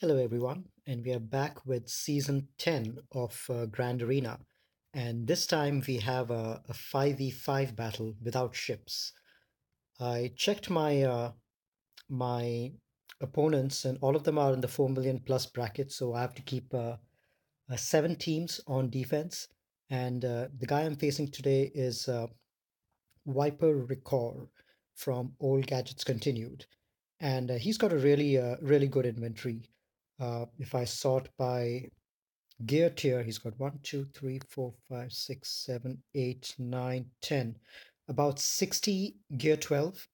Hello, everyone, and we are back with season 10 of Grand Arena. And this time we have a 5v5 battle without ships. I checked my opponents, and all of them are in the 4 million plus bracket, so I have to keep seven teams on defense. And the guy I'm facing today is Viper Record from Old Gadgets Continued. And he's got a really good inventory. If I sort by gear tier, he's got one, two, three, four, five, six, seven, eight, nine, 10. About 60 gear 12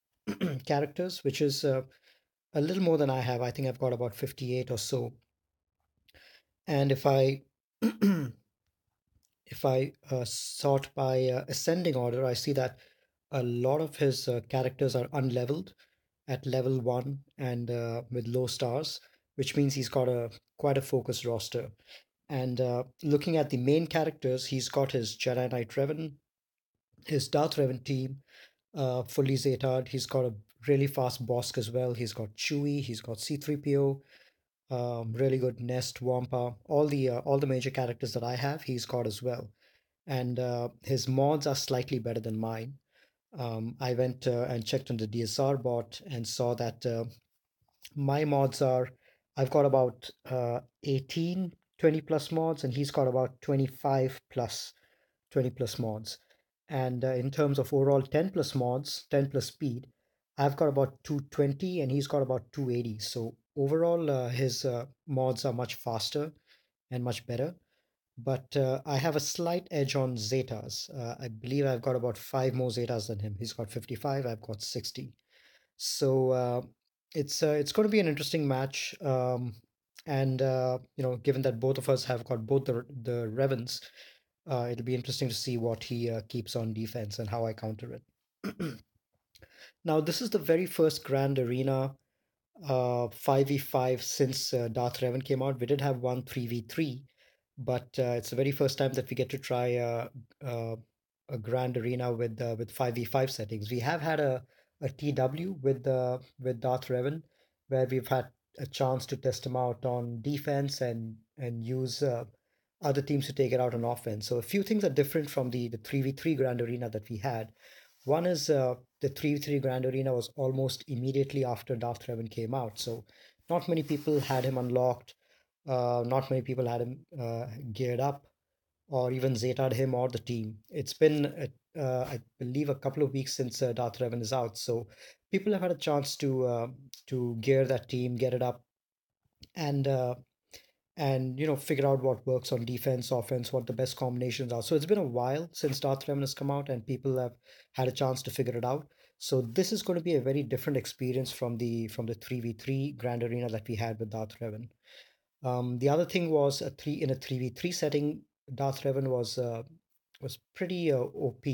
characters, which is a little more than I have. I think I've got about 58 or so. And if I sort by ascending order, I see that a lot of his characters are unleveled at level one and with low stars, which means he's got a quite a focused roster. And looking at the main characters, he's got his Jedi Knight Revan, his Darth Revan team, fully Zeta'd. He's got a really fast Bosk as well. He's got Chewie, he's got C3PO, really good Nest, Wampa, all the major characters that I have, he's got as well. And his mods are slightly better than mine. I went and checked on the DSR bot and saw that my mods are I've got about 18, 20 plus mods, and he's got about 25 plus 20 plus mods. And in terms of overall 10 plus mods, 10 plus speed, I've got about 220 and he's got about 280. So overall, his mods are much faster and much better. But I have a slight edge on Zetas. I believe I've got about five more Zetas than him. He's got 55, I've got 60. So it's going to be an interesting match. And given that both of us have got both the Revens, it'll be interesting to see what he keeps on defense and how I counter it. Now, this is the very first Grand Arena 5v5 since Darth Revan came out. We did have one 3v3, but it's the very first time that we get to try uh, a Grand Arena with 5v5 settings. We have had a TW with Darth Revan, where we've had a chance to test him out on defense and use other teams to take it out on offense. So a few things are different from the 3v3 Grand Arena that we had. One is the 3v3 Grand Arena was almost immediately after Darth Revan came out, so not many people had him unlocked. Not many people had him geared up, or even Zeta'd him or the team. It's been, I believe, a couple of weeks since Darth Revan is out, so people have had a chance to gear that team, get it up, and figure out what works on defense, offense, what the best combinations are. So it's been a while since Darth Revan has come out, and people have had a chance to figure it out. So this is going to be a very different experience from the 3v3 Grand Arena that we had with Darth Revan. The other thing was in a 3v3 setting, Darth Revan was pretty OP.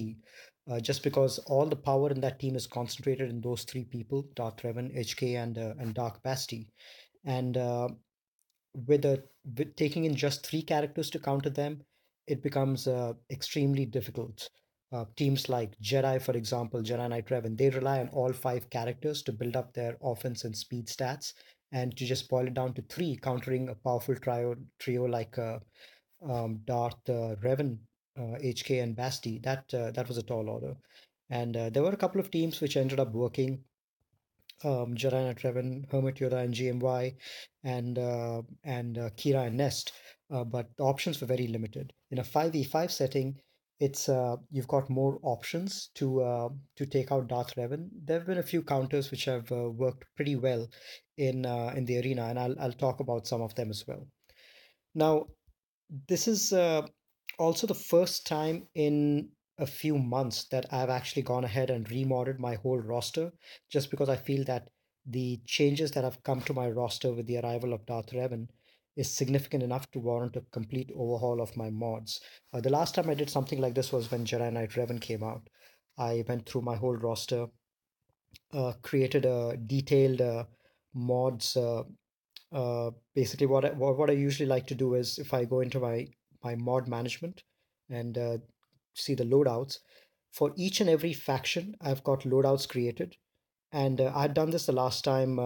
Just because all the power in that team is concentrated in those three people, Darth Revan, HK, and Dark Basti. And with taking in just three characters to counter them, it becomes extremely difficult. Teams like Jedi, for example, Jedi Knight Revan, they rely on all five characters to build up their offense and speed stats, and to just boil it down to three, countering a powerful trio like Darth Revan, HK, and Basti. That was a tall order, and there were a couple of teams which ended up working, Jarana Trevin, Hermit Yoda, and GMY, and Kira and Nest. But the options were very limited. In a 5v5 setting, it's you've got more options to take out Darth Revan. There have been a few counters which have worked pretty well in the arena, and I'll talk about some of them as well. Now, this is also the first time in a few months that I've actually gone ahead and remodded my whole roster, just because I feel that the changes that have come to my roster with the arrival of Darth Revan is significant enough to warrant a complete overhaul of my mods. The last time I did something like this was when Jedi Knight Revan came out. I went through my whole roster, created a detailed mods. Basically, what I usually like to do is, if I go into my mod management and see the loadouts for each and every faction, I've got loadouts created, and I'd done this the last time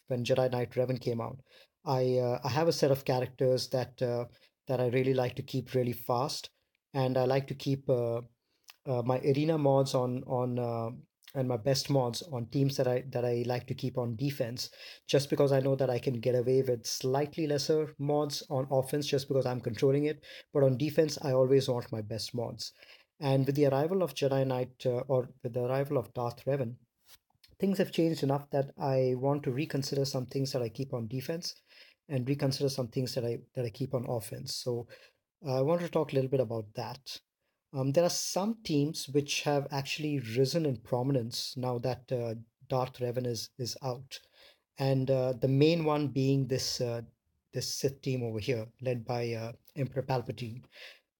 when Jedi Knight Revan came out. I have a set of characters that I really like to keep really fast, and I like to keep my arena mods on and my best mods on teams that I like to keep on defense, just because I know that I can get away with slightly lesser mods on offense just because I'm controlling it. But on defense, I always want my best mods. And with the arrival of Jedi Knight, or with the arrival of Darth Revan, things have changed enough that I want to reconsider some things that I keep on defense and reconsider some things that I keep on offense. So I want to talk a little bit about that. There are some teams which have actually risen in prominence now that Darth Revan is out, and the main one being this Sith team over here, led by Emperor Palpatine.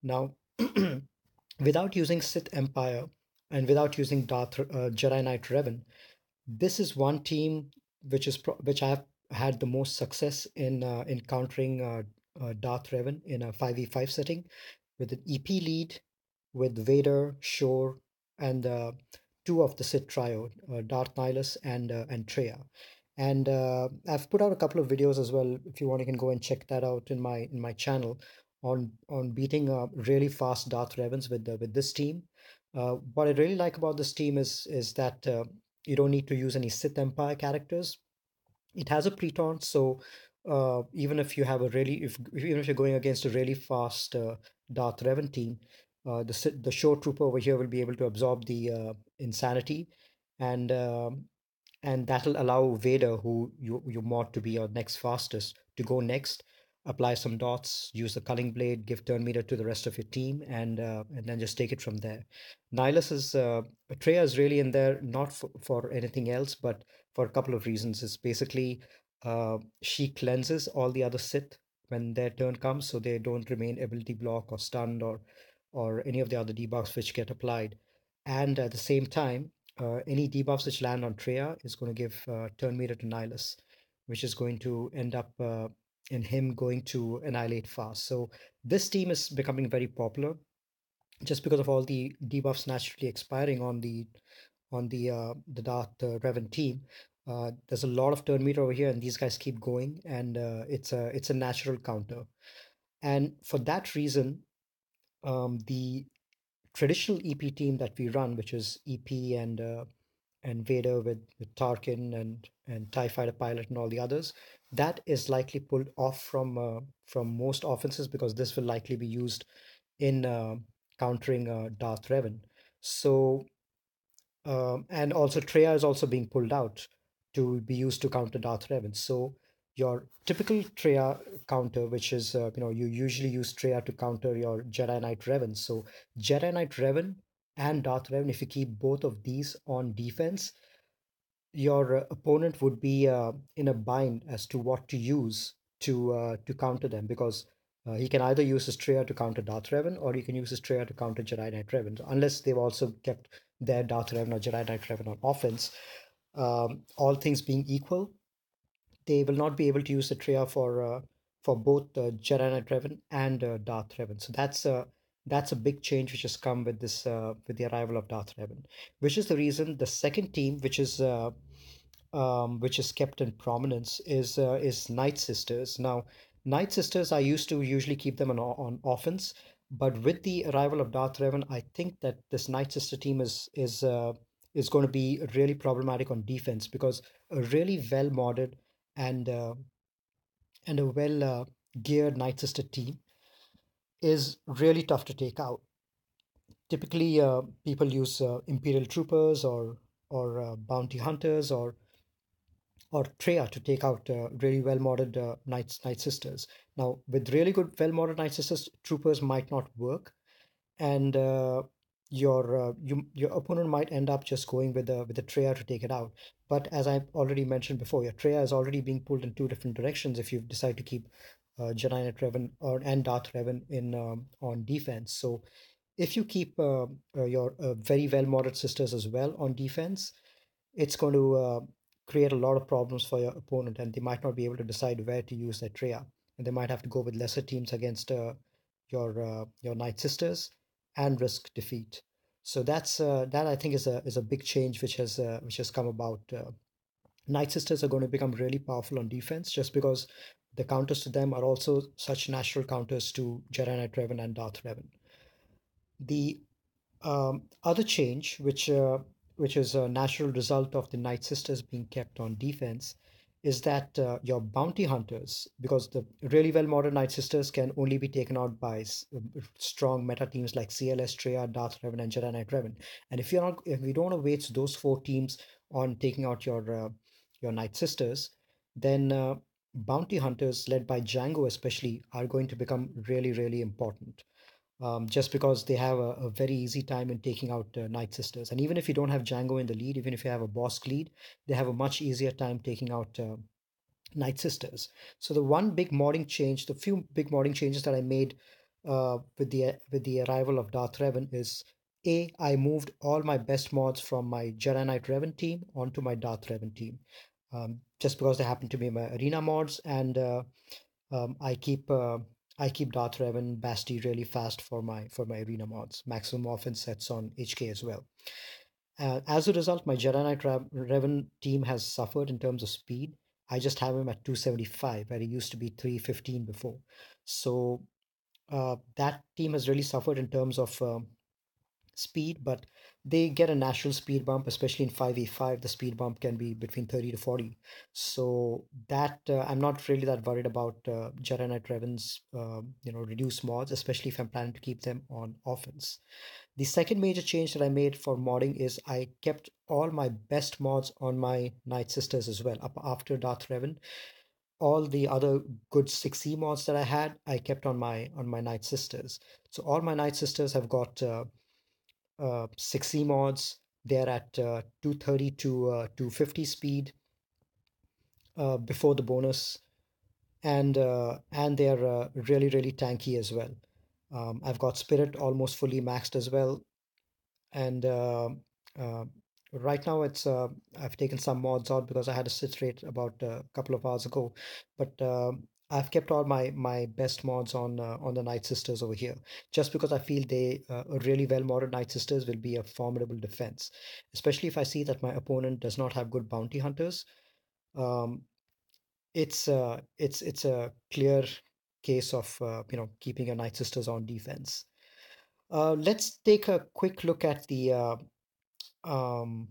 Now, without using Sith Empire and without using Jedi Knight Revan, this is one team which I have had the most success in countering Darth Revan in a 5v5 setting with an EP lead with Vader, Shore, and two of the Sith trio, Darth Nihilus and Treya. And I've put out a couple of videos as well. If you want, you can go and check that out in my channel on beating really fast Darth Revans with this team. What I really like about this team is that you don't need to use any Sith Empire characters. It has a pre-taunt, so even if you have a really even if you're going against a really fast Darth Revan team, the show trooper over here will be able to absorb the insanity, and that'll allow Vader, who you mod to be your next fastest, to go next, apply some dots, use the culling blade, give turn meter to the rest of your team, and then just take it from there. Nihilus is Atreya is really in there not for anything else, but for a couple of reasons. It's basically she cleanses all the other Sith when their turn comes, so they don't remain ability block or stunned or any of the other debuffs which get applied. And at the same time, any debuffs which land on Treya is going to give turn meter to Nihilus, which is going to end up in him going to annihilate fast. So this team is becoming very popular just because of all the debuffs naturally expiring on the Darth Revan team. There's a lot of turn meter over here, and these guys keep going, and it's a natural counter. And for that reason, the traditional EP team that we run, which is EP and Vader with Tarkin and TIE Fighter Pilot and all the others, that is likely pulled off from most offenses because this will likely be used in countering Darth Revan. So and also Treya is also being pulled out to be used to counter Darth Revan. So your typical Treya counter, which is you usually use Treya to counter your Jedi Knight Revan. So Jedi Knight Revan and Darth Revan, if you keep both of these on defense, your opponent would be in a bind as to what to use to counter them because he can either use his Treya to counter Darth Revan or he can use his Treya to counter Jedi Knight Revan. So unless they've also kept their Darth Revan or Jedi Knight Revan on offense, all things being equal, they will not be able to use the Treya for both Jedi Knight Revan and Darth Revan. So that's a big change which has come with this with the arrival of Darth Revan, which is the reason the second team, which is kept in prominence, is Nightsisters. Now, Nightsisters, I used to usually keep them on offense, but with the arrival of Darth Revan, I think that this Nightsister team is going to be really problematic on defense because a really well modded and a well geared Nightsister team is really tough to take out. Typically, people use Imperial troopers or bounty hunters or Treya to take out really well modded Night Sisters. Now, with really good well modded Night Sisters, troopers might not work, and your opponent might end up just going with a Treya to take it out. But as I've already mentioned before, your Treya is already being pulled in two different directions if you decide to keep Jedi Knight Revan and Darth Revan in on defense. So if you keep your very well modded sisters as well on defense, it's going to create a lot of problems for your opponent, and they might not be able to decide where to use their Treya, and they might have to go with lesser teams against your Night Sisters and risk defeat. So that I think is a big change which has come about Night Sisters are going to become really powerful on defense just because the counters to them are also such natural counters to Jedi Knight Revan and Darth Revan. The other change, which is a natural result of the Night Sisters being kept on defense, is that your bounty hunters, because the really well modern Night Sisters can only be taken out by strong meta teams like CLS, Treya, Darth Revan, and Jedi Knight Revan. And if we don't want to waste those four teams on taking out your Night Sisters, then bounty hunters led by Django especially are going to become really really important, just because they have a very easy time in taking out Night Sisters. And even if you don't have Django in the lead, even if you have a boss lead, they have a much easier time taking out Night Sisters. So the one big modding change, the few big modding changes that I made with the arrival of Darth Revan is I moved all my best mods from my Jedi Knight Revan team onto my Darth Revan team, just because they happen to be my arena mods, and um, I keep uh, I keep Darth Revan Basti really fast for my arena mods. Maximum offense sets on HK as well. As a result, my Jedi Knight Revan team has suffered in terms of speed. I just have him at 275, where he used to be 315 before. So that team has really suffered in terms of speed, but they get a natural speed bump, especially in 5v5. The speed bump can be between 30 to 40. So that I'm not really that worried about Jedi Knight Revan's reduced mods, especially if I'm planning to keep them on offense. The second major change that I made for modding is I kept all my best mods on my Night Sisters as well. Up after Darth Revan, all the other good 6E mods that I had, I kept on my Night Sisters. So all my Night Sisters have got 6E mods. They're at 230 to 250 speed before the bonus, and they're really really tanky as well. I've got Spirit almost fully maxed as well, and uh, right now it's I've taken some mods out because I had a sit rate about a couple of hours ago, but I've kept all my best mods on the Night Sisters over here, just because I feel they a really well modded Night Sisters will be a formidable defense, especially if I see that my opponent does not have good bounty hunters. um, it's a clear case of keeping your Night Sisters on defense. Let's take a quick look at um,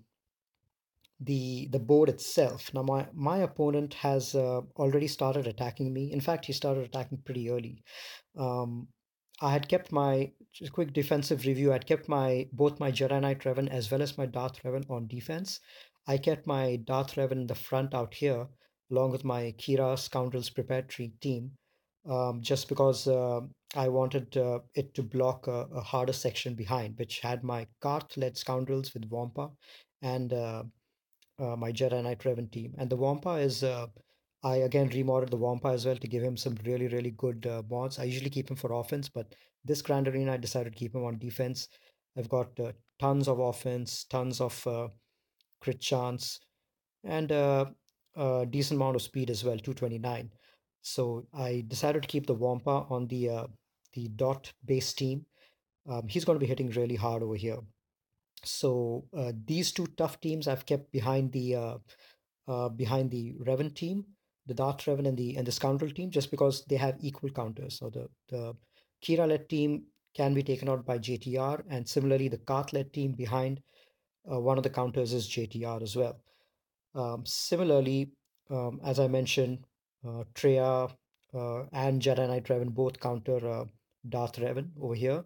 the board itself. Now, my opponent has already started attacking me. In fact, he started attacking pretty early. Um, I had kept my just a quick defensive review. I'd kept my both my Jedi Knight Revan as well as my Darth Revan on defense. I kept my Darth Revan in the front out here, along with my Kira Scoundrels Preparatory team, just because I wanted it to block a harder section behind, which had my Carth-led Scoundrels with Wampa and my Jedi Knight Revan team. And the Wampa is, I again remodded the Wampa as well to give him some really, really good mods. I usually keep him for offense, but this Grand Arena, I decided to keep him on defense. I've got tons of offense, tons of crit chance, and a decent amount of speed as well, 229. So I decided to keep the Wampa on the dot base team. He's going to be hitting really hard over here. So these two tough teams I've kept behind the Revan team, the Darth Revan and the Scoundrel team, just because they have equal counters. So the Kira led team can be taken out by JTR, and similarly the Carth led team behind one of the counters is JTR as well. Similarly, as I mentioned, Treya and Jedi Knight Revan both counter Darth Revan over here,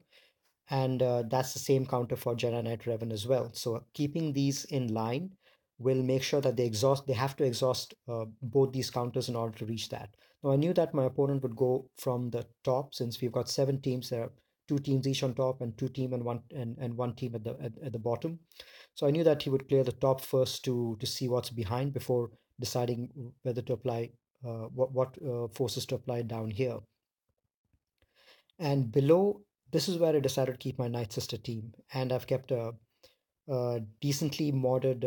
and that's the same counter for Jedi Knight Revan as well. So keeping these in line will make sure that they have to exhaust both these counters in order to reach that. Now I knew that my opponent would go from the top, since we've got 7 teams. There are 2 teams each on top and 2 team and one team at the bottom. So I knew that he would clear the top first to see what's behind before deciding whether to apply what forces to apply down here. And below, this is where I decided to keep my Night Sister team, and I've kept a decently modded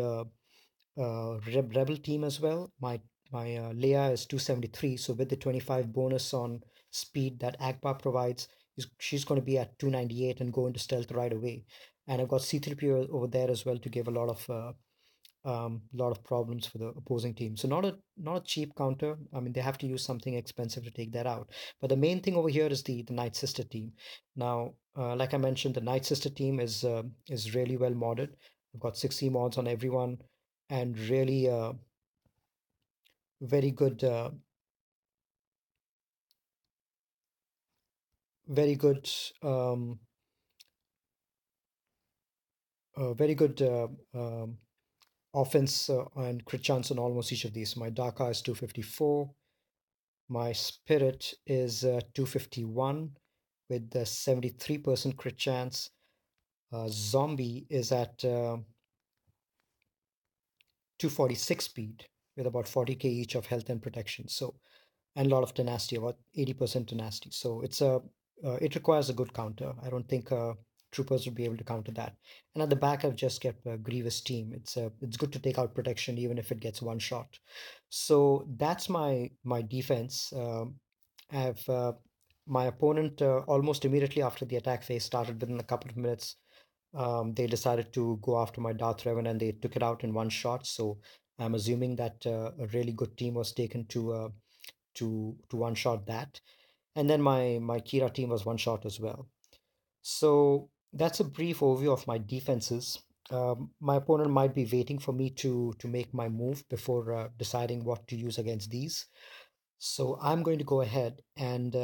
Rebel team as well. My Leia is 273, so with the 25 bonus on speed that Agpa provides, she's going to be at 298 and go into stealth right away. And I've got C3PO over there as well to give a lot of a lot of problems for the opposing team. So not a cheap counter. I mean, they have to use something expensive to take that out. But the main thing over here is the Nightsister team. Now, like I mentioned, the Nightsister team is really well modded. I've got 60 mods on everyone, and really very good, very good, um, very good offense and crit chance on almost each of these. My Daka is 254. My Spirit is 251 with the 73% crit chance. Zombie is at 246 speed with about 40k each of health and protection. So, and a lot of tenacity, about 80% tenacity. So it requires a good counter. I don't think troopers would be able to counter that. And at the back, I've just kept a Grievous team. It's good to take out protection even if it gets one shot. So that's my defense. I have my opponent almost immediately after the attack phase started within a couple of minutes. They decided to go after my Darth Revan and they took it out in one shot. So I'm assuming that a really good team was taken to one shot that, and then my Kira team was one shot as well. So that's a brief overview of my defenses. My opponent might be waiting for me to make my move before deciding what to use against these. So I'm going to go ahead and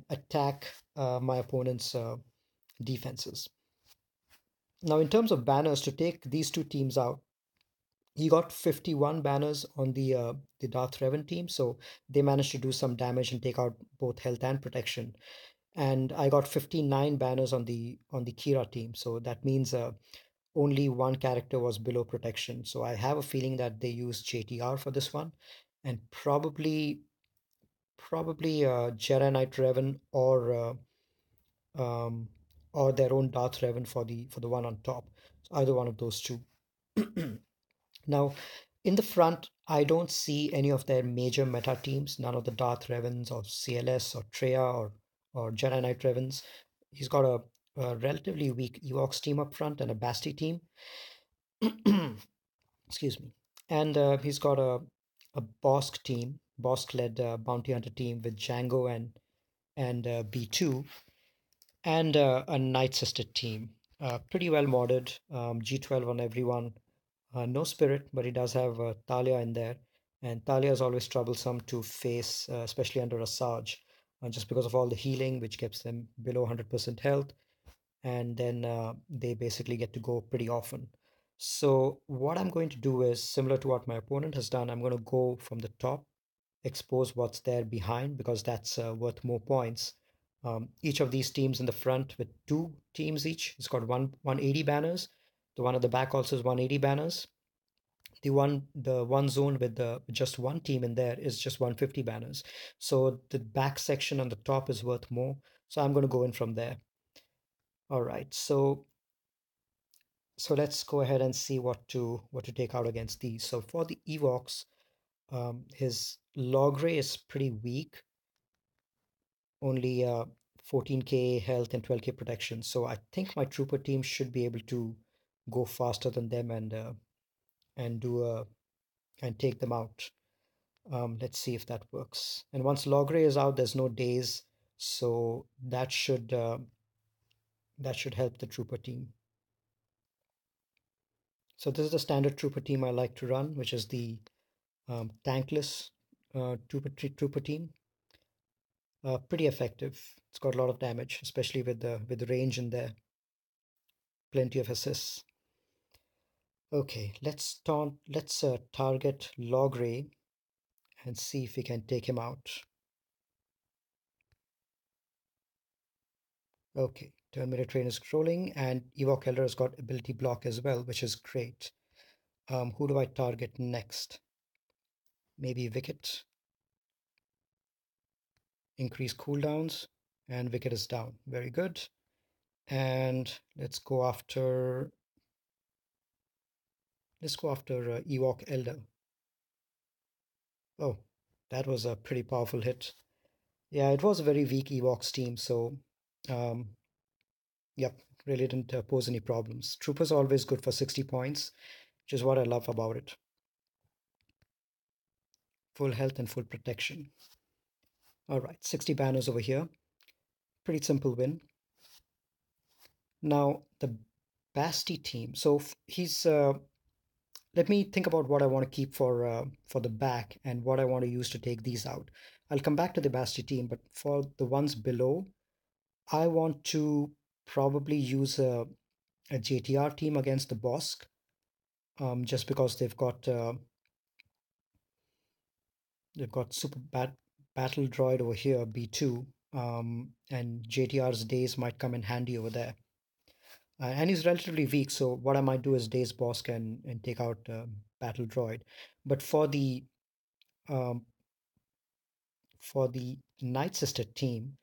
attack my opponent's defenses. Now, in terms of banners, to take these two teams out, he got 51 banners on the Darth Revan team, so they managed to do some damage and take out both health and protection. And I got 59 banners on the Kira team, so that means only one character was below protection. So I have a feeling that they used JTR for this one, and probably Jedi Knight Revan um, or their own Darth Revan for the one on top. So either one of those two. Now, in the front, I don't see any of their major meta teams, none of the Darth Revans or CLS or Treya or Jedi Knight Revans. He's got a relatively weak Ewoks team up front and a Basti team. Excuse me. And he's got a Bosk team, Bosk led bounty hunter team with Django and B2, and a Nightsister team. Pretty well modded, G12 on everyone. No Spirit, but he does have Talia in there. And Talia is always troublesome to face, especially under a Sarge, just because of all the healing, which keeps them below 100% health. And then they basically get to go pretty often. So, what I'm going to do is similar to what my opponent has done. I'm going to go from the top, expose what's there behind because that's worth more points. Each of these teams in the front with two teams each, it's got 180 banners. The one at the back also is 180 banners. The one zone with the just one team in there is just 150 banners. So the back section on the top is worth more. So I'm going to go in from there. All right. So let's go ahead and see what to take out against these. So for the Evox, his Logray is pretty weak, only 14k health and 12k protection. So I think my trooper team should be able to go faster than them and do a and take them out. Let's see if that works. And once Logray is out, there's no days, so that should help the trooper team. So this is the standard trooper team I like to run, which is the tankless trooper team. Pretty effective. It's got a lot of damage, especially with the range in there. Plenty of assists. Okay, let's target Logray and see if we can take him out. Okay, Terminator Train is scrolling, and Ewok Elder has got ability block as well, which is great. Who do I target next? Maybe Wicket. Increase cooldowns, and Wicket is down. Very good. And let's go after Ewok Elder. Oh, that was a pretty powerful hit. Yeah, it was a very weak Ewoks team, so yep, really didn't pose any problems. Troopers are always good for 60 points, which is what I love about it. Full health and full protection. All right, 60 banners over here. Pretty simple win. Now, the Basti team. So he's let me think about what I want to keep for the back and what I want to use to take these out. I'll come back to the Basti team, but for the ones below, I want to probably use a JTR team against the Bosk, just because they've got battle droid over here, B2, and JTR's days might come in handy over there. And he's relatively weak, so what I might do is daze Bosk and take out battle droid. But um, for the Nightsister team,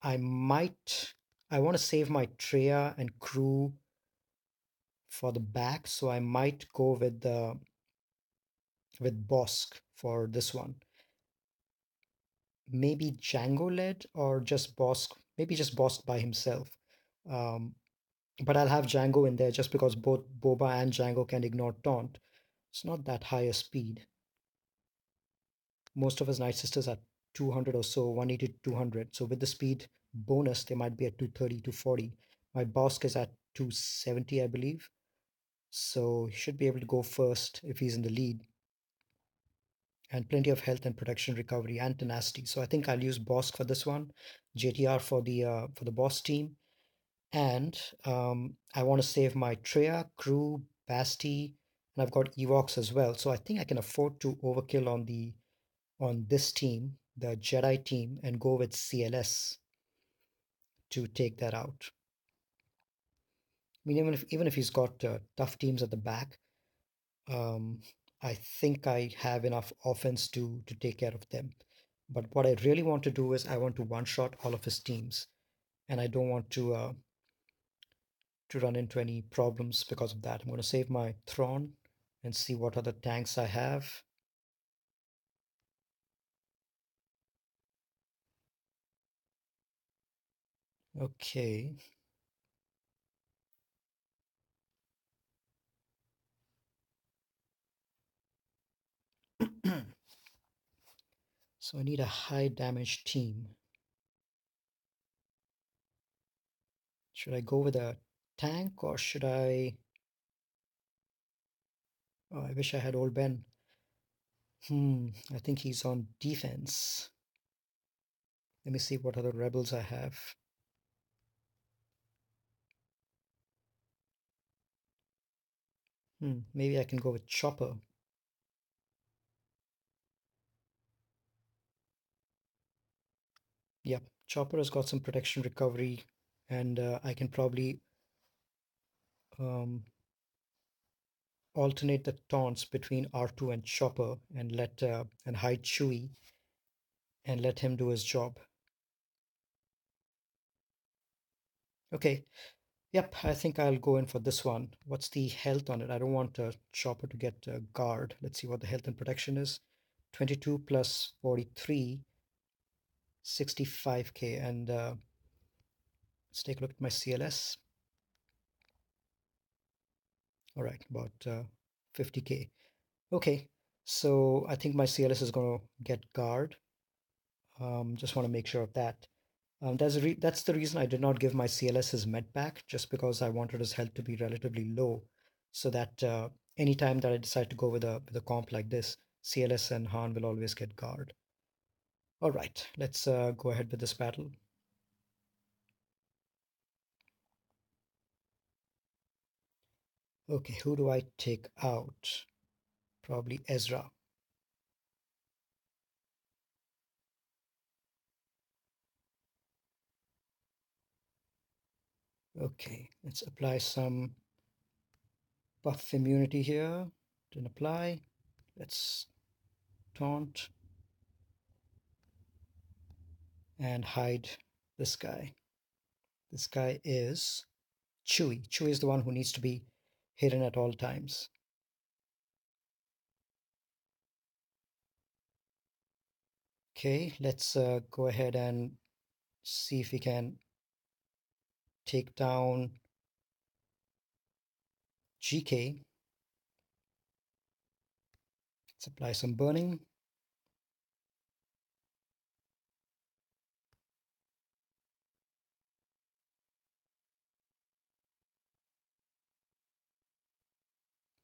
I might I want to save my Treya and crew for the back, so I might go with Bosk for this one. Maybe Django led or just Bosk, maybe just Bosk by himself. Um, but I'll have Django in there just because both Boba and Django can ignore taunt. It's not that high a speed. Most of his Night Sisters are 200 or so, 180 to 200. So with the speed bonus, they might be at 230, 240. My Bosk is at 270, I believe. So he should be able to go first if he's in the lead. And plenty of health and protection recovery and tenacity. So I think I'll use Bosk for this one, JTR for the boss team, and I want to save my Treya, crew, Basti, and I've got Evox as well. So I think I can afford to overkill on this team, the Jedi team, and go with CLS to take that out. I mean, even if he's got tough teams at the back, um, I think I have enough offense to take care of them. But what I really want to do is I want to one shot all of his teams, and I don't want to run into any problems because of that. I'm going to save my Thrawn and see what other tanks I have. Okay. So I need a high damage team. Should I go with a tank or should I? Oh, I wish I had old Ben. I think he's on defense. Let me see what other rebels I have. Maybe I can go with Chopper. Yep, Chopper has got some protection recovery, and I can probably um, alternate the taunts between R2 and Chopper and let and hide Chewie and let him do his job. Okay, yep, I think I'll go in for this one. What's the health on it? I don't want Chopper to get guard. Let's see what the health and protection is. 22 plus 43, 65k. And let's take a look at my CLS. All right, about 50k. Okay, so I think my CLS is going to get guard. Just want to make sure of that. That's the reason I did not give my CLS his med pack, just because I wanted his health to be relatively low, so that anytime that I decide to go with a comp like this, CLS and Han will always get guard. All right, let's go ahead with this battle. Okay, who do I take out? Probably Ezra. Okay, let's apply some buff immunity here. Didn't apply. Let's taunt and hide this guy. This guy is Chewie. Chewie is the one who needs to be hidden at all times. Okay, let's go ahead and see if we can take down GK. Let's apply some burning.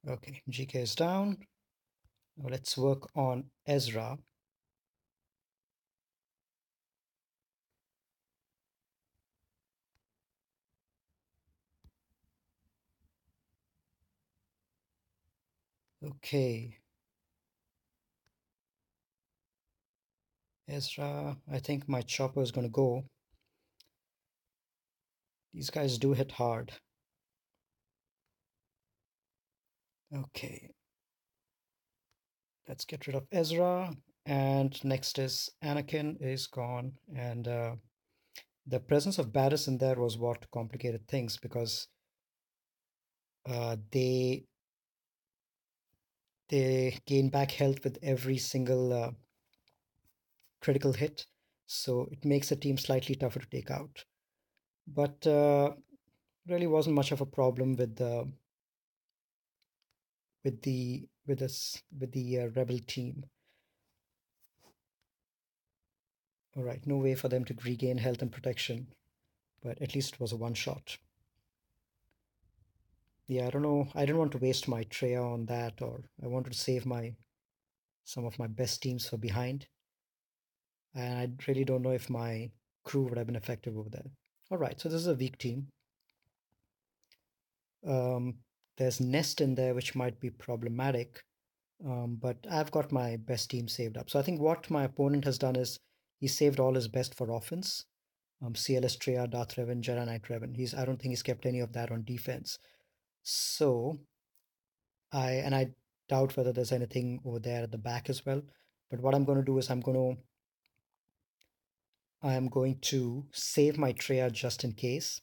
Okay, GK is down. Now let's work on Ezra. Okay, Ezra, I think my chopper is going to go. These guys do hit hard. Okay, let's get rid of Ezra. And next is Anakin is gone. And the presence of Barris in there was what complicated things because they gain back health with every single critical hit, so it makes the team slightly tougher to take out. But really wasn't much of a problem with the rebel team. All right, no way for them to regain health and protection, but at least it was a one shot. Yeah, I don't know. I didn't want to waste my Treya on that, or I wanted to save my some of my best teams for behind. And I really don't know if my crew would have been effective over there. All right, so this is a weak team. Um, there's Nest in there, which might be problematic, but I've got my best team saved up. So I think what my opponent has done is he saved all his best for offense. CLS Treya, Darth Revan, Jedi Knight Revan. I don't think he's kept any of that on defense. So I doubt whether there's anything over there at the back as well. But what I'm going to do is I'm going to save my Treya just in case,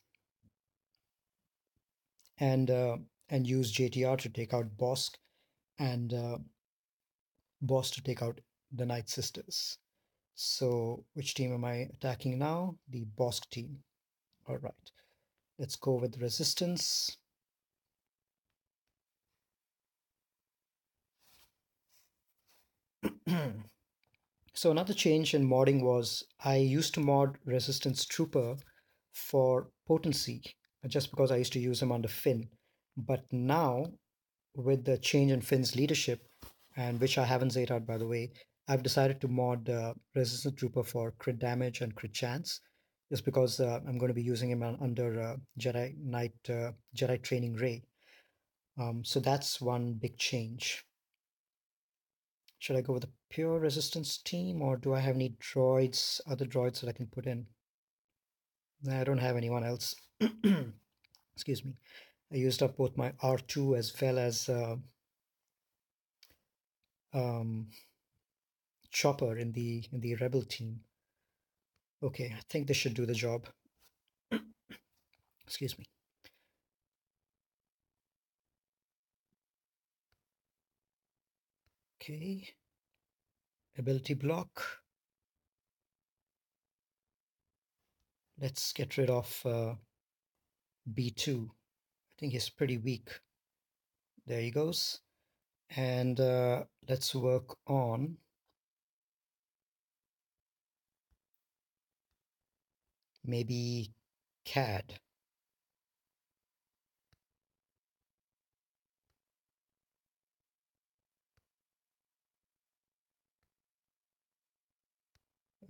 and uh, and use JTR to take out Bosk and Boss to take out the Nightsisters. So which team am I attacking now? The Bosk team. All right, let's go with resistance. So another change in modding was I used to mod Resistance Trooper for potency just because I used to use him under Finn. But now, with the change in Finn's leadership, and which I haven't zayed out by the way, I've decided to mod Resistance Trooper for crit damage and crit chance, just because I'm going to be using him under Jedi Knight Jedi Training Ray. So that's one big change. Should I go with the pure resistance team, or do I have any droids, other droids that I can put in? Nah, I don't have anyone else. Excuse me. I used up both my R2 as well as um, Chopper in the Rebel team. Okay, I think this should do the job. Excuse me. Okay. Ability block. Let's get rid of B2. I think he's pretty weak. There he goes. And let's work on maybe CAD.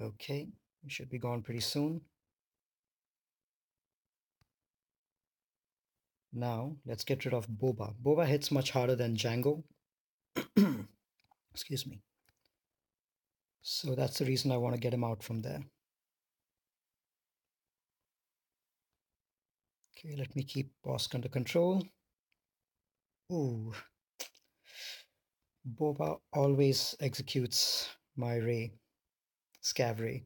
Okay, we should be gone pretty soon. Now, let's get rid of Boba. Boba hits much harder than Django. Excuse me. So that's the reason I want to get him out from there. Okay, let me keep Bosk under control. Ooh. Boba always executes my Ray, Scav Ray.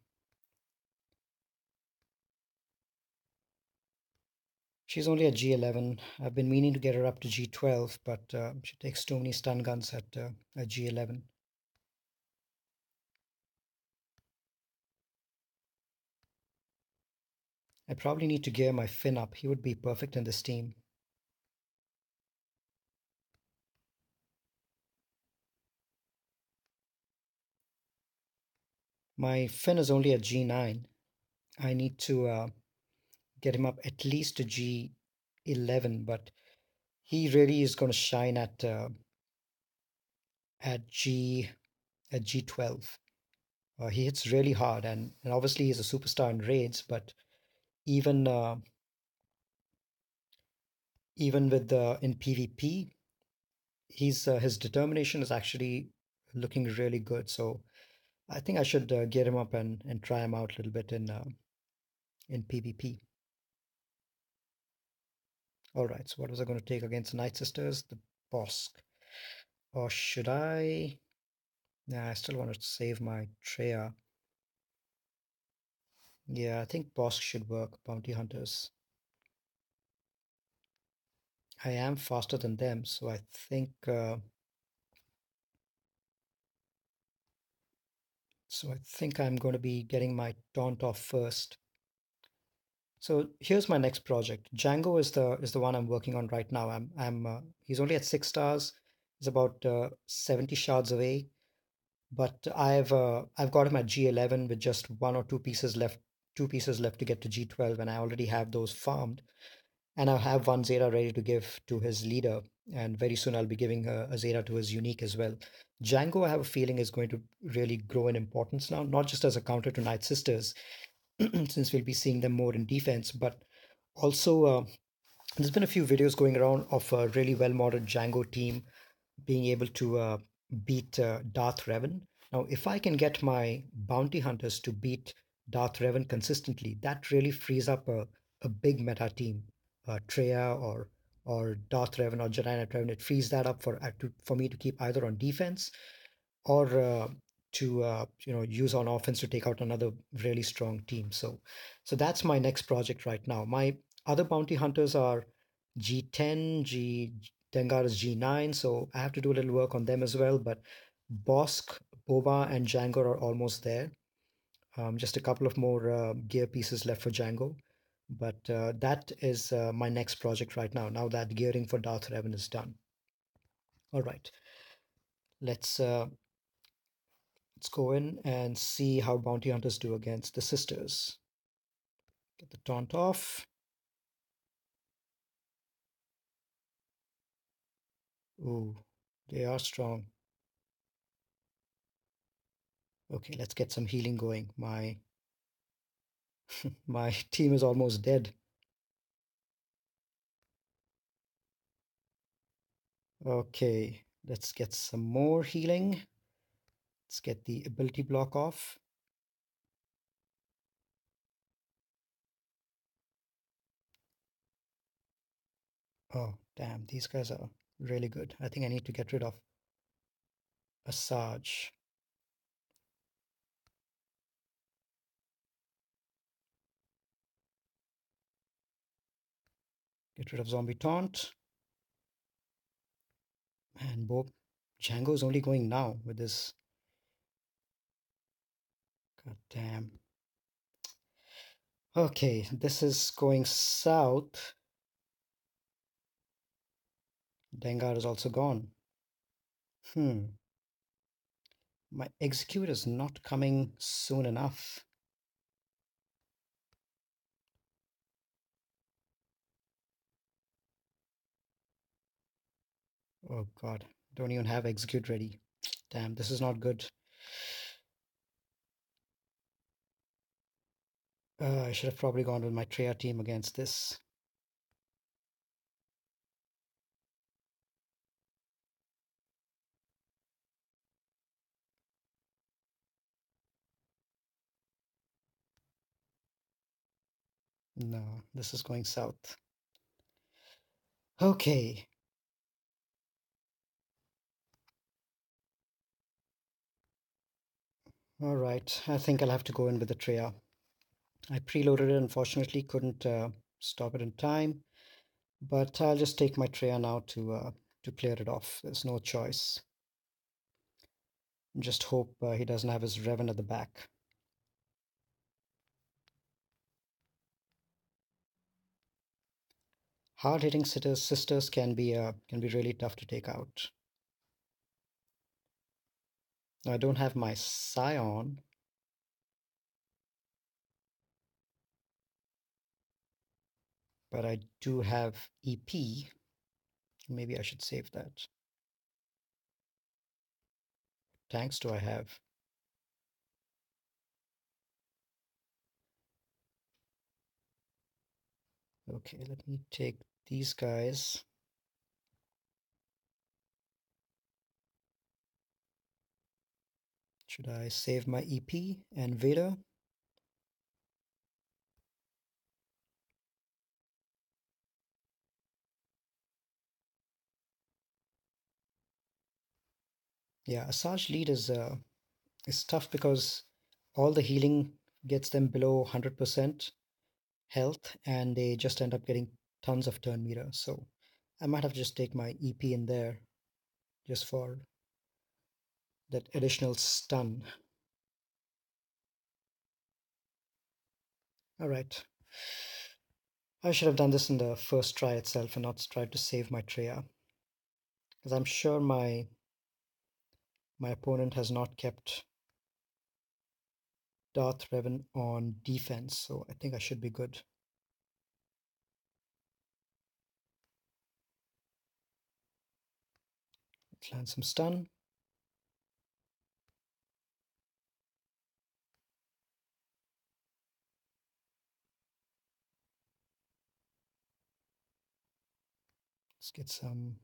She's only at G11. I've been meaning to get her up to G12, but she takes too many stun guns at G11. I probably need to gear my Finn up. He would be perfect in this team. My Finn is only at G9. I need to get him up at least to G11, but he really is going to shine at G at G12. He hits really hard, and obviously he's a superstar in raids. But even even with in PvP, his determination is actually looking really good. So I think I should get him up and try him out a little bit in PvP. All right. So what was I going to take against the Night Sisters? The Bosk. Or should I? Nah, I still want to save my Treya. Yeah, I think Bosk should work. Bounty Hunters. I am faster than them, so I think I'm going to be getting my taunt off first. So here's my next project. Django is the one I'm working on right now. I'm he's only at 6 stars. He's about 70 shards away, but I've got him at G11 with just one or two pieces left to get to G12, and I already have those farmed. And I have one Zeta ready to give to his leader, and very soon I'll be giving a Zeta to his unique as well. Django, I have a feeling, is going to really grow in importance now, not just as a counter to Night Sisters, since we'll be seeing them more in defense, but also there's been a few videos going around of a really well modded Django team being able to beat Darth Revan. Now, if I can get my bounty hunters to beat Darth Revan consistently, that really frees up a big meta team, Treya or Darth Revan or Jedi Knight Revan. It frees that up for me to keep either on defense or to use on offense to take out another really strong team. So that's my next project right now. My other bounty hunters are G10, Dengar is G9, so I have to do a little work on them as well. But Bosk, Boba, and Django are almost there. Just a couple of more gear pieces left for Django. But that is my next project right now. Now that gearing for Darth Revan is done. All right, let's uh, let's go in and see how bounty hunters do against the sisters. Get the taunt off. Ooh, they are strong. Okay, let's get some healing going. My team is almost dead. Okay, let's get some more healing. Let's get the ability block off. Oh, damn, these guys are really good. I think I need to get rid of Asajj. Get rid of Zombie Taunt. And Bob Django's only going now with this. God damn. Okay, this is going south. Dengar is also gone. Hmm. My execute is not coming soon enough. Oh god, don't even have execute ready. Damn, this is not good. I should have probably gone with my Treya team against this. No, this is going south. Okay. All right. I think I'll have to go in with the Treya. I preloaded it, unfortunately, couldn't stop it in time. But I'll just take my Treya now to clear it off. There's no choice. Just hope he doesn't have his Revan at the back. Hard-hitting sisters can be really tough to take out. Now, I don't have my Scion. but I do have EP. Maybe I should save that. Tanks do I have? Okay, let me take these guys. Should I save my EP and Vader? Yeah, Asajj lead is tough because all the healing gets them below 100% health, and they just end up getting tons of turn meter. So I might have to just take my EP in there just for that additional stun. All right. I should have done this in the first try itself and not tried to save my Treya, because I'm sure my opponent has not kept Darth Revan on defense, so I think I should be good. Let's land some stun. Let's get some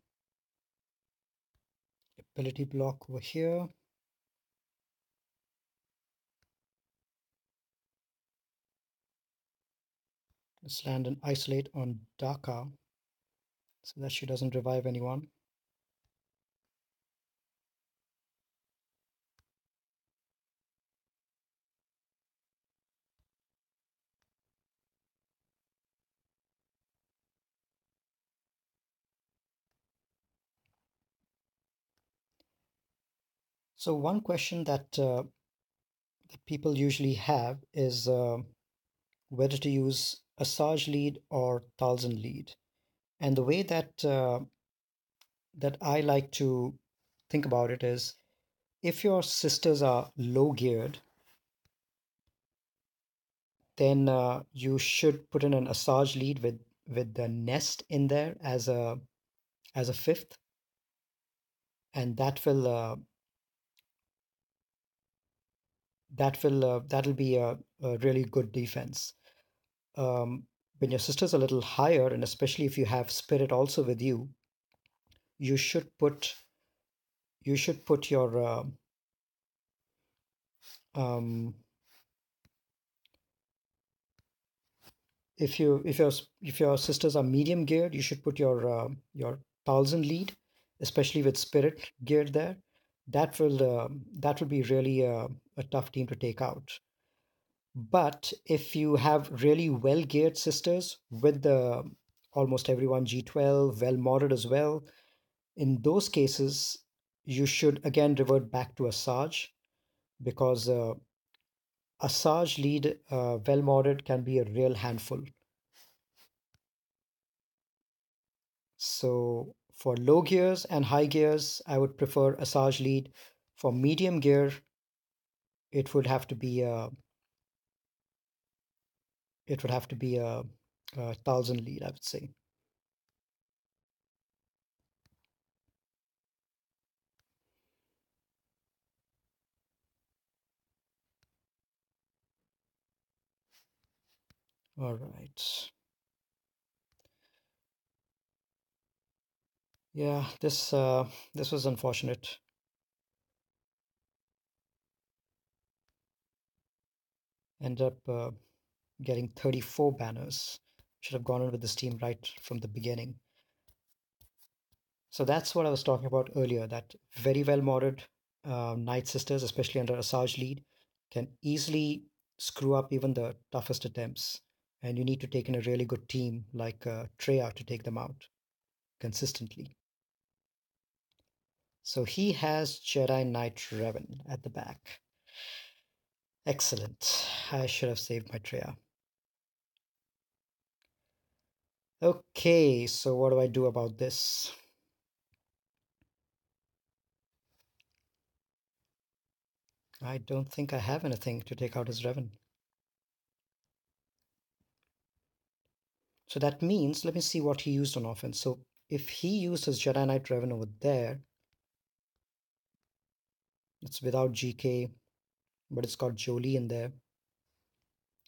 ability block over here. Let's land an isolate on Daka so that she doesn't revive anyone. So one question that people usually have is whether to use Asajj lead or Talzin lead. And the way that I like to think about it is, if your sisters are low geared, then you should put in an Asajj lead with the nest in there as a fifth, and that'll be a really good defense. Um, when your sister's a little higher, and especially if you have spirit also with you, you should put you should put your um, if your sisters are medium geared, you should put your Talzin lead, especially with spirit geared there. That will be really a tough team to take out. But if you have really well geared sisters with the almost everyone G12 well modded as well, in those cases you should again revert back to Asajj, because Asajj lead well modded can be a real handful. So for low gears and high gears, I would prefer Asajj lead. For medium gear, it would have to be a thousand lead, I would say. All right. Yeah, this was unfortunate. Ended up getting 34 banners. Should have gone in with this team right from the beginning. So that's what I was talking about earlier, that very well modded Nightsisters, especially under Asajj lead, can easily screw up even the toughest attempts. And you need to take in a really good team like Treya to take them out consistently. So he has Jedi Knight Revan at the back. Excellent. I should have saved my Treya. Okay, so what do I do about this? I don't think I have anything to take out his Revan. So that means, let me see what he used on offense. So if he used his Jedi Knight Revan over there, it's without GK, but it's got Jolie in there.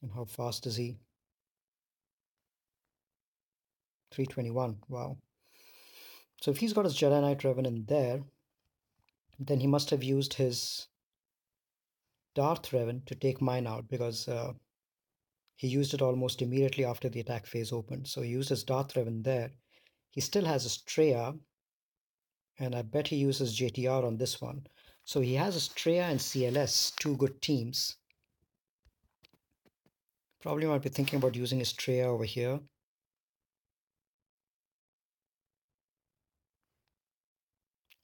And how fast is he? 321. Wow. So if he's got his Jedi Knight Revan in there, then he must have used his Darth Revan to take mine out, because he used it almost immediately after the attack phase opened. So he used his Darth Revan there. He still has Estrella, and I bet he uses JTR on this one. So he has Estrella and CLS, two good teams. Probably might be thinking about using Estrella over here.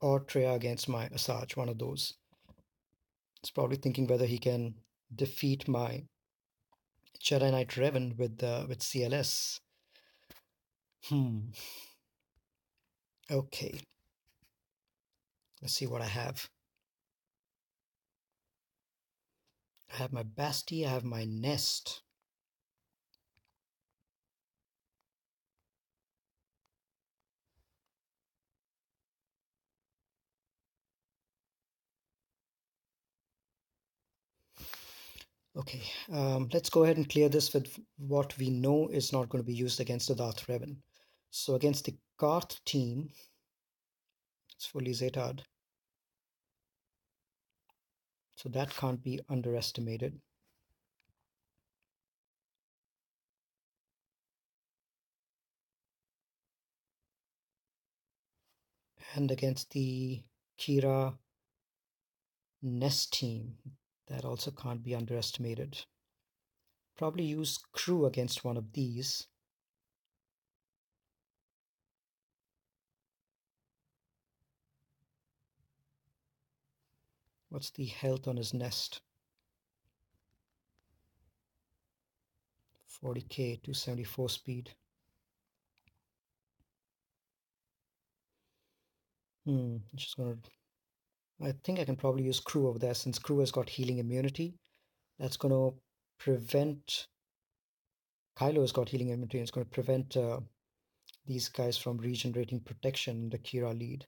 Or Treya against my Asajj, one of those. He's probably thinking whether he can defeat my Jedi Knight Revan with CLS. Okay. Let's see what I have. I have my Basti, I have my Nest. Okay, let's go ahead and clear this with what we know is not going to be used against the Darth Revan. So against the Carth team, it's fully Zeta'd. So that can't be underestimated. And against the Kira Nest team, that also can't be underestimated. Probably use crew against one of these. What's the health on his Nest? 40k, 274 speed. Just gonna. I think I can probably use crew over there, since crew has got healing immunity. That's gonna prevent. Kylo has got healing immunity, and it's gonna prevent these guys from regenerating protection in the Kira lead.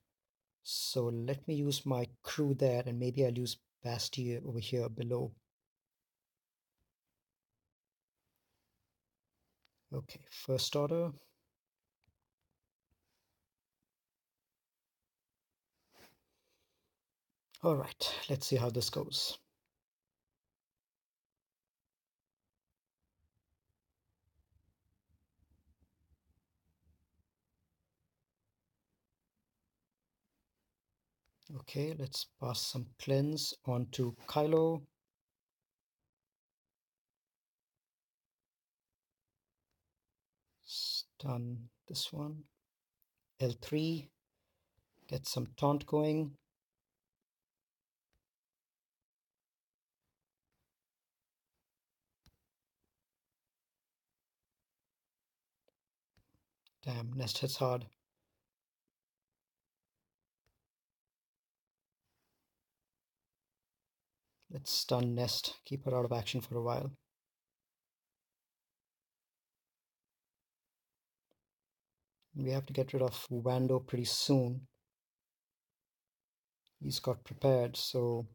So let me use my crew there, and maybe I'll use Basti over here below. Okay, first order. All right, let's see how this goes. Okay, let's pass some cleanse onto Kylo. Stun this one. L3. Get some taunt going. Damn, Nest hits hard. Let's stun Nest. Keep her out of action for a while. We have to get rid of Wando pretty soon. He's got prepared, so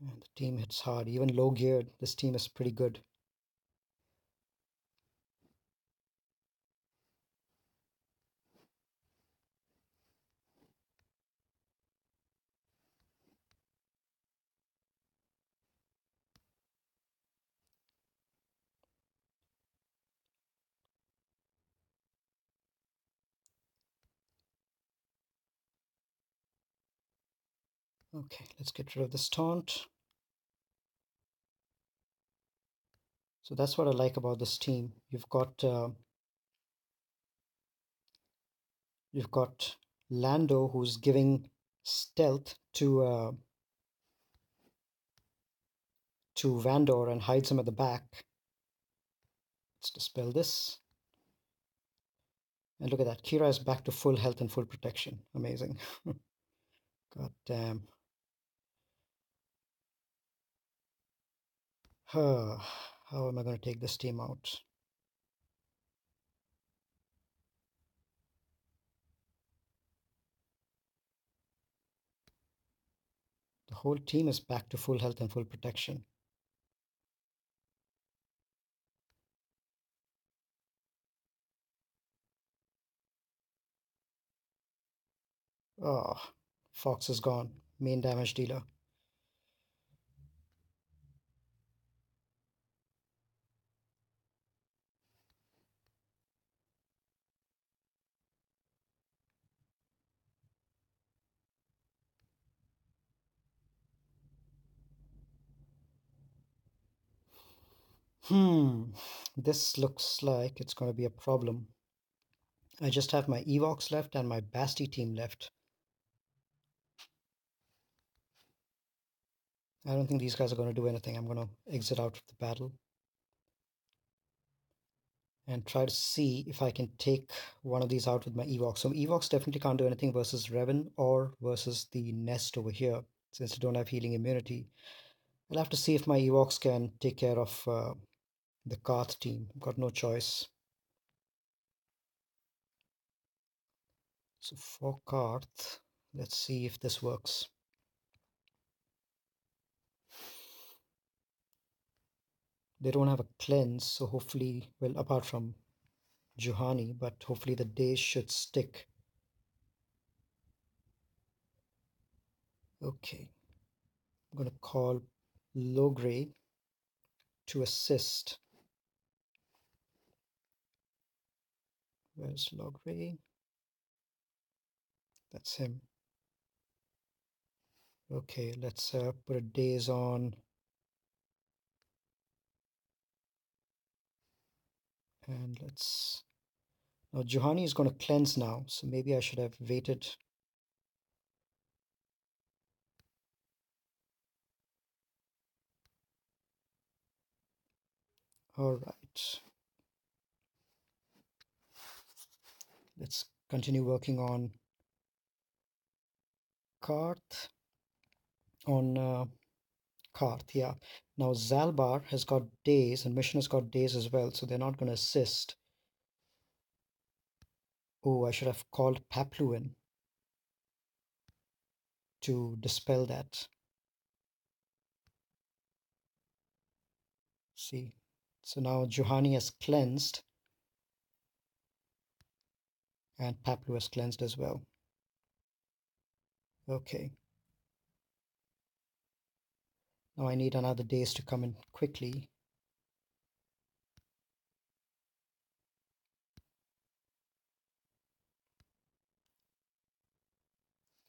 and the team hits hard. Even low geared, this team is pretty good. Okay, let's get rid of this taunt. So that's what I like about this team. You've got Lando, who's giving stealth to Vandor and hides him at the back. Let's dispel this. And look at that. Kira is back to full health and full protection. Amazing. God damn. How am I going to take this team out? The whole team is back to full health and full protection. Oh, Fox is gone. Main damage dealer. Hmm, this looks like it's going to be a problem. I just have my Evox left and my Basti team left. I don't think these guys are going to do anything. I'm going to exit out of the battle and try to see if I can take one of these out with my Evox. So Evox definitely can't do anything versus Revan or versus the Nest over here, since I don't have healing immunity. I'll have to see if my Evox can take care of the Carth team. I've got no choice. So for Carth, let's see if this works. They don't have a cleanse, so hopefully, well, apart from Juhani, but hopefully the days should stick. Okay, I'm going to call Logray to assist. Where's Logray? That's him. Okay, let's put a days on. And let's... Now, Juhani is going to cleanse now, so maybe I should have waited. All right. Let's continue working on Carth. On Carth, yeah. Now, Zalbar has got days, and Mission has got days as well, so they're not going to assist. Oh, I should have called Papluin to dispel that. See, so now Juhani has cleansed and Paplu has cleansed as well. Okay. Now I need another days to come in quickly.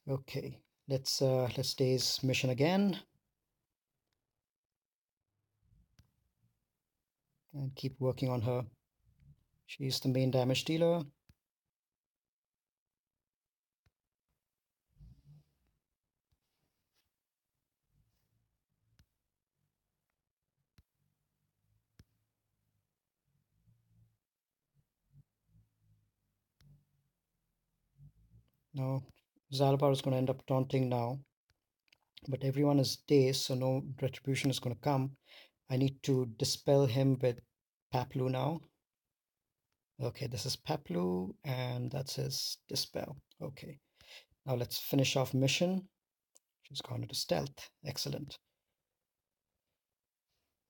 Okay, let's days Mission again and keep working on her. She's the main damage dealer. Now Zalbar is going to end up taunting now, but everyone is dazed, so no retribution is going to come. I need to dispel him with Paplu now. Okay, this is Paplu, and that's his dispel. Okay, now let's finish off Mission. She's gone into stealth. Excellent.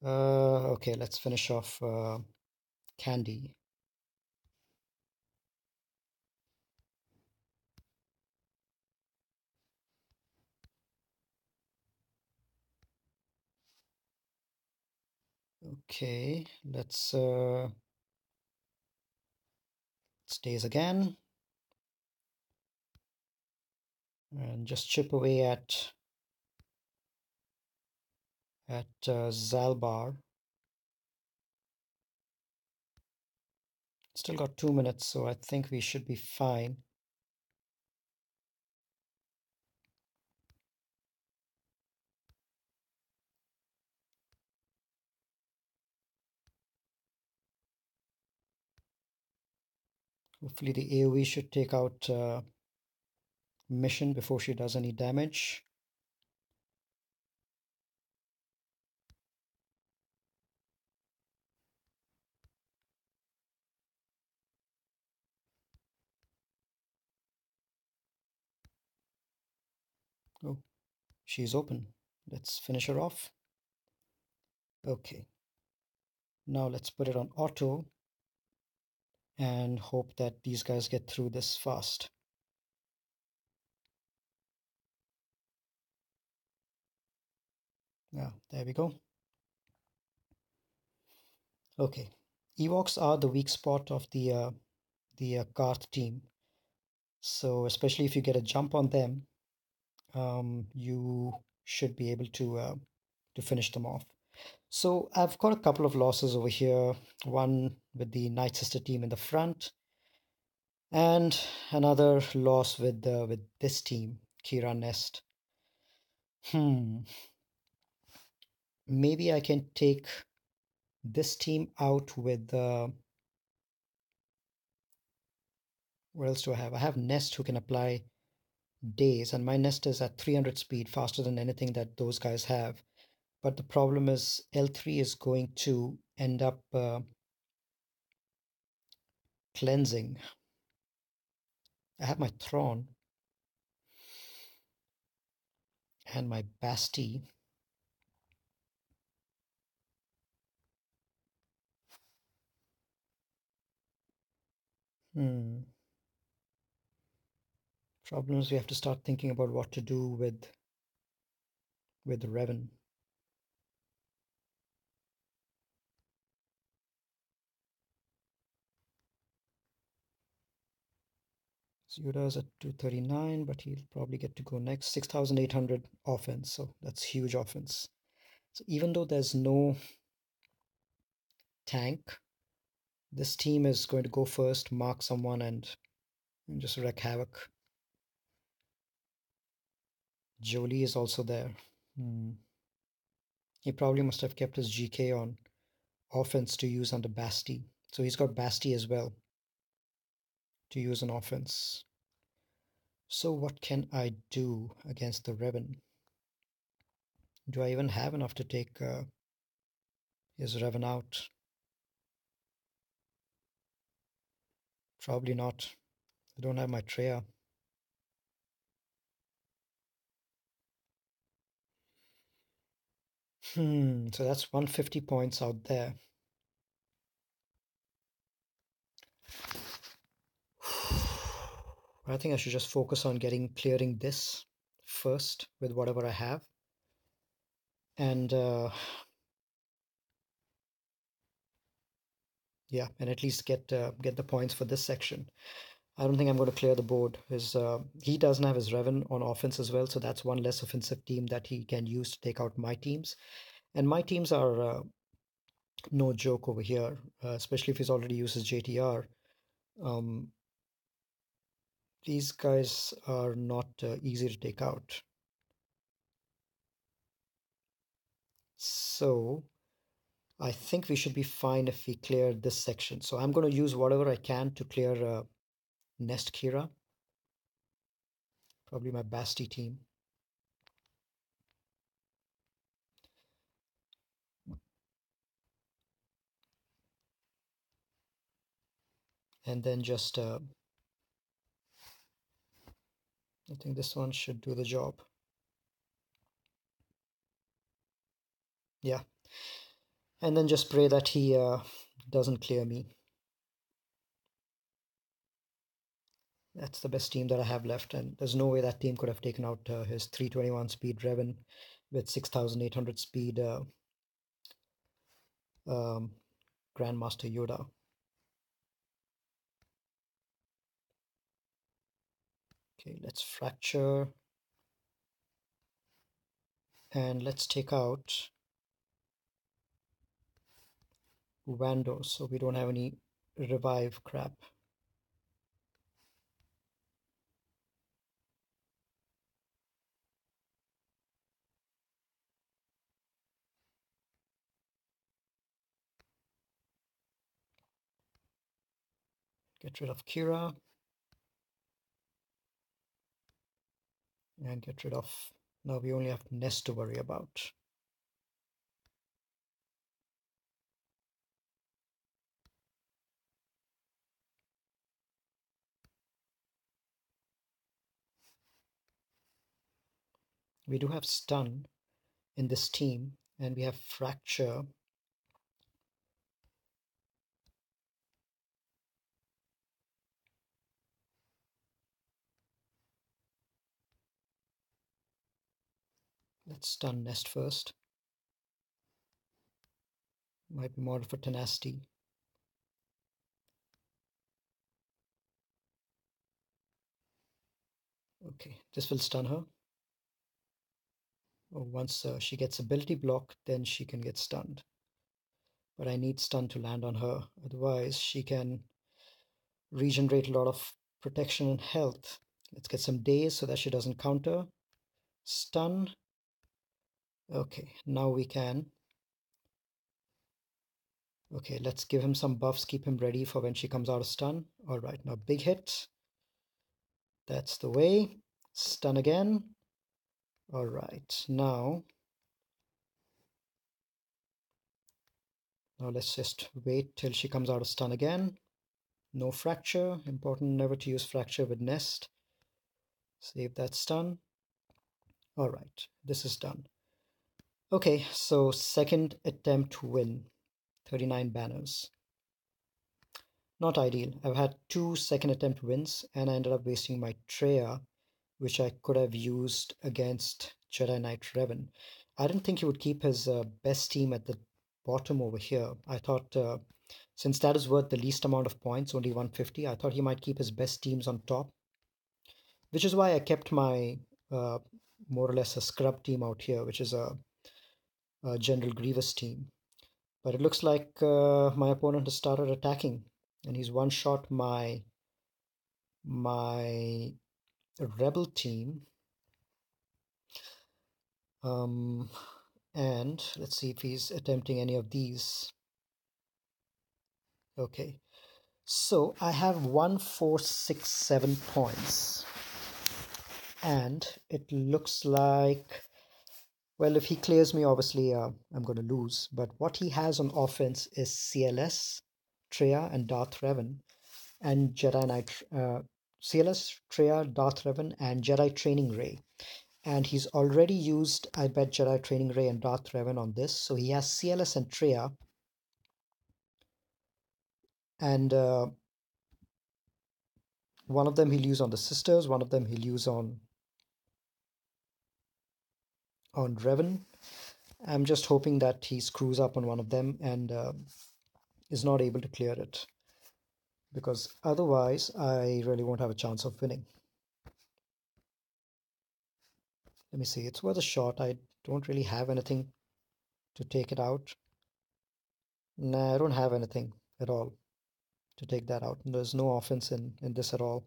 Okay, let's finish off Candy. Okay, let's stays again and just chip away at Zalbar. Still got 2 minutes, so I think we should be fine. Hopefully the AoE should take out Mission before she does any damage. Oh, she's open. Let's finish her off. Okay. Now let's put it on auto and hope that these guys get through this fast. Yeah, there we go. Okay. Ewoks are the weak spot of the Carth team. So especially if you get a jump on them, you should be able to finish them off. So I've got a couple of losses over here. One with the Nightsister team in the front, and another loss with this team, Kira Nest. Maybe I can take this team out with what else do I have? I have Nest who can apply days, and my Nest is at 300 speed, faster than anything that those guys have. But the problem is L3 is going to end up cleansing. I have my Thrawn and my Basti. Problem is we have to start thinking about what to do with Revan. Yoda is at 239, but he'll probably get to go next. 6,800 offense, so that's huge offense. So even though there's no tank, this team is going to go first, mark someone, and just wreak havoc. Jolie is also there. He probably must have kept his GK on offense to use under Basti. So he's got Basti as well to use on offense. So what can I do against the Revan? Do I even have enough to take his Revan out? Probably not. I don't have my Treya. So that's 150 points out there. I think I should just focus on clearing this first with whatever I have. And yeah, and at least get the points for this section. I don't think I'm going to clear the board. He doesn't have his Revan on offense as well, so that's one less offensive team that he can use to take out my teams. And my teams are no joke over here, especially if he's already used his JTR. These guys are not easy to take out. So I think we should be fine if we clear this section. So I'm going to use whatever I can to clear Nest Kira. Probably my Basti team. And then just, I think this one should do the job. Yeah. And then just pray that he doesn't clear me. That's the best team that I have left. And there's no way that team could have taken out his 321 speed Revan with 6,800 speed Grandmaster Yoda. Okay, let's fracture. And let's take out Vando so we don't have any revive crap. Get rid of Kira. And get rid of... Now we only have Nest to worry about. We do have stun in this team, and we have fracture. Let's stun nest first. Might be more for tenacity. Okay, this will stun her. Once she gets ability block, then she can get stunned. But I need stun to land on her. Otherwise, she can regenerate a lot of protection and health. Let's get some daze so that she doesn't counter. Stun. Okay, now we can. Okay, let's give him some buffs, keep him ready for when she comes out of stun. All right, now big hit. That's the way. Stun again. All right, now let's just wait till she comes out of stun again. No fracture. Important never to use fracture with nest. Save that stun. All right, this is done. Okay, so second attempt win. 39 banners. Not ideal. I've had 2 second attempt wins and I ended up wasting my Treya, which I could have used against Jedi Knight Revan. I didn't think he would keep his best team at the bottom over here. I thought since that is worth the least amount of points, only 150, I thought he might keep his best teams on top, which is why I kept my uh, more or less a scrub team out here, which is a General Grievous team. But it looks like my opponent has started attacking, and he's one shot my rebel team. And let's see if he's attempting any of these. Okay, so I have 1, 4, 6, 7 points, and it looks like, well, if he clears me, obviously I'm going to lose. But what he has on offense is CLS, Treya, and Darth Revan, and Jedi Knight. CLS, Treya, Darth Revan, and Jedi Training Ray. And he's already used, I bet, Jedi Training Ray and Darth Revan on this. So he has CLS and Treya. And one of them he'll use on the sisters, one of them he'll use on Revan. I'm just hoping that he screws up on one of them and is not able to clear it, because otherwise I really won't have a chance of winning. Let me see, it's worth a shot. I don't really have anything to take it out. Nah, I don't have anything at all to take that out. There's no offense in this at all.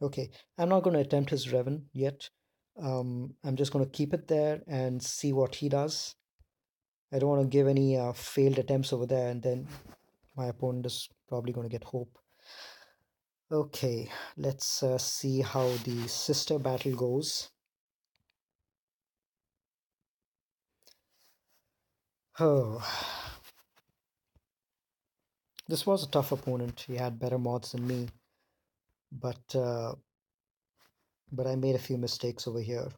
Okay, I'm not going to attempt his Revan yet. I'm just going to keep it there and see what he does. I don't want to give any failed attempts over there, and then my opponent is probably going to get hope. Okay, let's see how the sister battle goes. Oh, this was a tough opponent. He had better mods than me, but I made a few mistakes over here.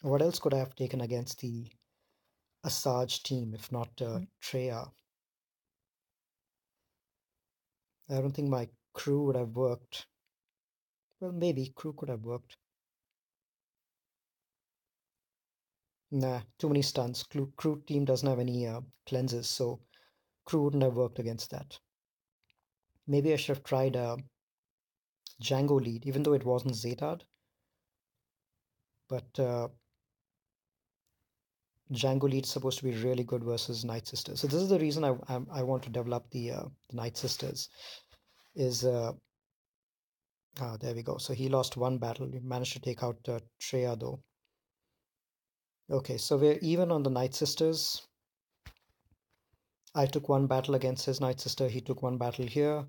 What else could I have taken against the Asajj team if not Treya? I don't think my crew would have worked. Well, maybe crew could have worked. Nah, too many stuns. Crew team doesn't have any cleanses, so crew wouldn't have worked against that. Maybe I should have tried Django lead, even though it wasn't Zetad. But Django lead is supposed to be really good versus Nightsister. So this is the reason I want to develop the Nightsisters. Is there we go. So he lost one battle. He managed to take out Treya though. Okay, so we're even on the Nightsisters. I took one battle against his Nightsister. He took one battle here.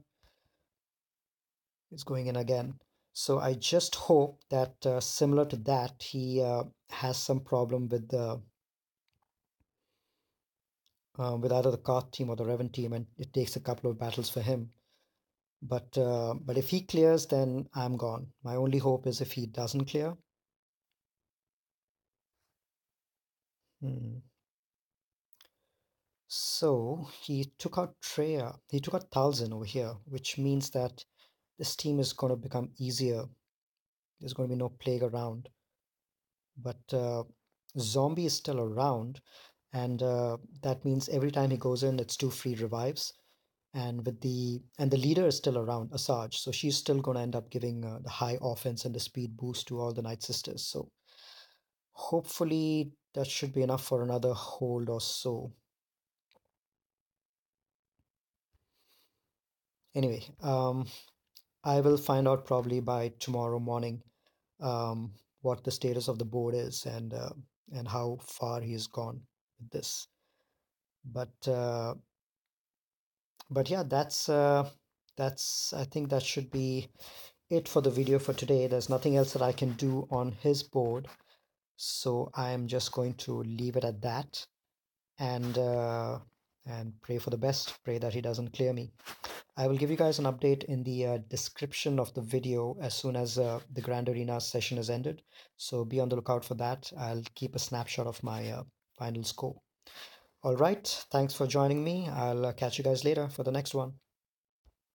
He's going in again. So I just hope that similar to that, he has some problem with the with either the Carth team or the Revan team, and it takes a couple of battles for him. But if he clears, then I'm gone. My only hope is if he doesn't clear. Hmm. So he took out Treya. He took out Talzin over here, which means that this team is going to become easier. There's going to be no plague around. But Zombie is still around, and that means every time he goes in, it's two free revives. And the leader is still around, Asajj, so she's still going to end up giving the high offense and the speed boost to all the Night Sisters. So hopefully that should be enough for another hold or so. Anyway, I will find out probably by tomorrow morning um, what the status of the board is and how far he's gone with this. But uh, but yeah, that's I think that should be it for the video for today. There's nothing else that I can do on his board, so I'm just going to leave it at that and and pray for the best. Pray that he doesn't clear me. I will give you guys an update in the description of the video as soon as the Grand Arena session is ended. So be on the lookout for that. I'll keep a snapshot of my final score. All right. Thanks for joining me. I'll catch you guys later for the next one.